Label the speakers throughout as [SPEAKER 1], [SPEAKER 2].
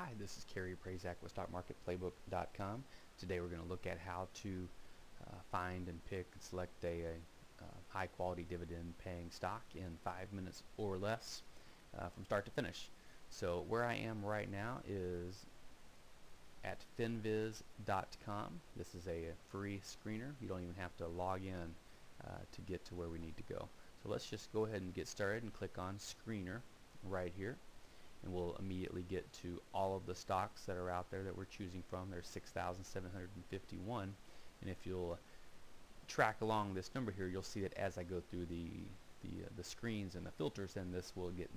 [SPEAKER 1] Hi, this is Kerry Prazak with Stockmarketplaybook.com. Today we're going to look at how to find and pick and select a high quality dividend paying stock in 5 minutes or less from start to finish. So where I am right now is at finviz.com. This is a free screener. You don't even have to log in to get to where we need to go. So let's just go ahead and get started and click on screener right here. And we'll immediately get to all of the stocks that are out there that we're choosing from. There's 6,751, and if you'll track along this number here, you'll see that as I go through the screens and the filters, then this will get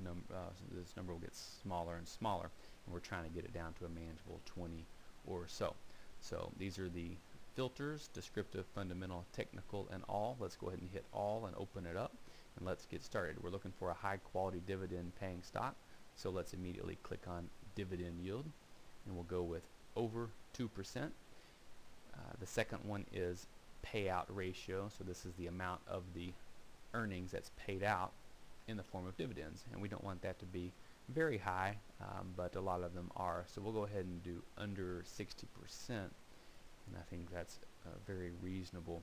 [SPEAKER 1] this number will get smaller and smaller, and we're trying to get it down to a manageable 20 or so. So these are the filters: descriptive, fundamental, technical, and all. Let's go ahead and hit all and open it up, and let's get started. We're looking for a high quality dividend paying stock. So let's immediately click on dividend yield, and we'll go with over 2%. The second one is payout ratio. So this is the amount of the earnings that's paid out in the form of dividends, and we don't want that to be very high, but a lot of them are. So we'll go ahead and do under 60%, and I think that's very reasonable.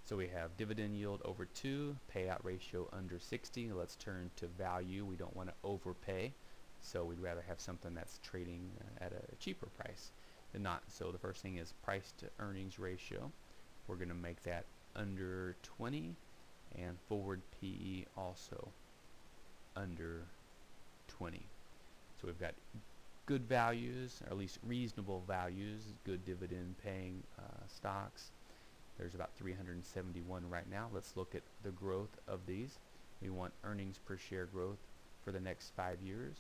[SPEAKER 1] So we have dividend yield over 2, payout ratio under 60. Let's turn to value. We don't want to overpay, so we'd rather have something that's trading at a cheaper price than not. So the first thing is price to earnings ratio. We're going to make that under 20, and forward PE also under 20. So we've got good values, or at least reasonable values, good dividend paying stocks. There's about 371 right now. Let's look at the growth of these. We want earnings per share growth for the next 5 years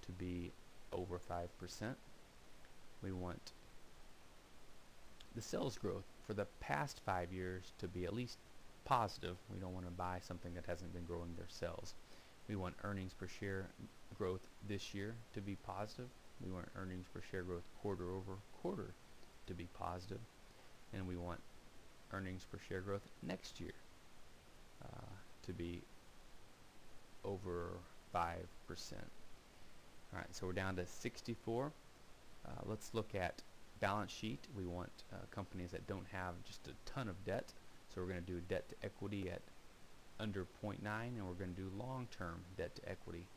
[SPEAKER 1] to be over 5%. We want the sales growth for the past 5 years to be at least positive. We don't want to buy something that hasn't been growing their sales. We want earnings per share growth this year to be positive. We want earnings per share growth quarter over quarter to be positive. And we want earnings per share growth next year to be over 5%. Alright, so we're down to 64. Let's look at balance sheet. We want companies that don't have just a ton of debt. So we're going to do debt to equity at under 0.9, and we're going to do long-term debt to equity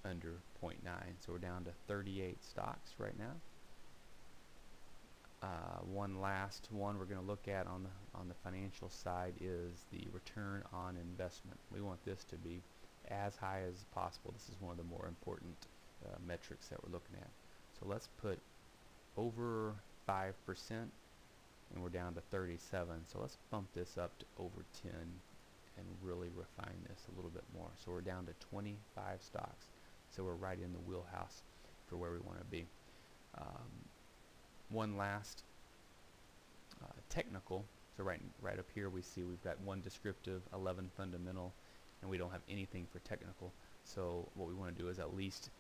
[SPEAKER 1] under 0.9. So we're down to 38 stocks right now. One last one we're going to look at on the financial side is the return on investment. We want this to be as high as possible. This is one of the more important metrics that we're looking at. So let's put over 5%, and we're down to 37. So let's bump this up to over 10 and really refine this a little bit more. So we're down to 25 stocks. So we're right in the wheelhouse for where we want to be. One last technical. So right up here we see we've got 1 descriptive, 11 fundamental, and we don't have anything for technical. So what we want to do is at least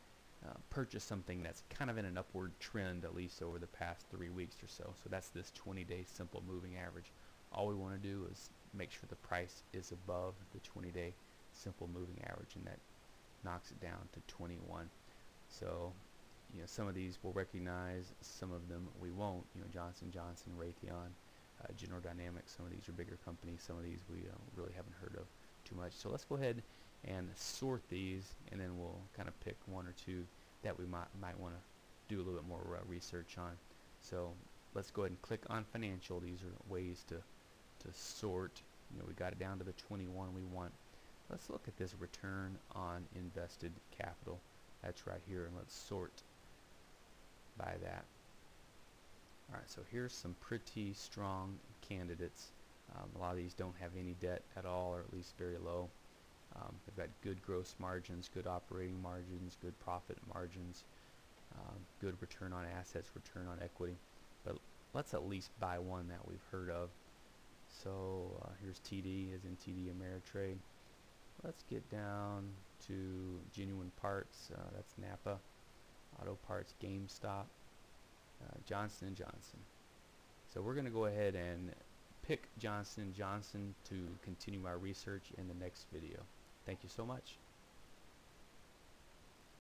[SPEAKER 1] purchase something that's kind of in an upward trend, at least over the past 3 weeks or so. So that's this 20-day simple moving average. All we want to do is make sure the price is above the 20-day simple moving average, and that knocks it down to 21. So some of these we'll recognize, some of them we won't. Johnson & Johnson, Raytheon, General Dynamics, some of these are bigger companies, some of these we really haven't heard of too much. So let's go ahead and sort these, and then we'll kind of pick 1 or 2 that we might want to do a little bit more research on. So let's go ahead and click on financial. These are ways to sort. We got it down to the 21 we want. Let's look at this return on invested capital. That's right here, and let's sort by that. Alright, so here's some pretty strong candidates. A lot of these don't have any debt at all, or at least very low. They've got good gross margins, good operating margins, good profit margins, good return on assets, return on equity. But let's at least buy one that we've heard of. So here's TD, as in TD Ameritrade. Let's get down to Genuine Parts. That's Napa. Auto Parts, GameStop, Johnson & Johnson. So we're going to go ahead and pick Johnson & Johnson to continue our research in the next video. Thank you so much.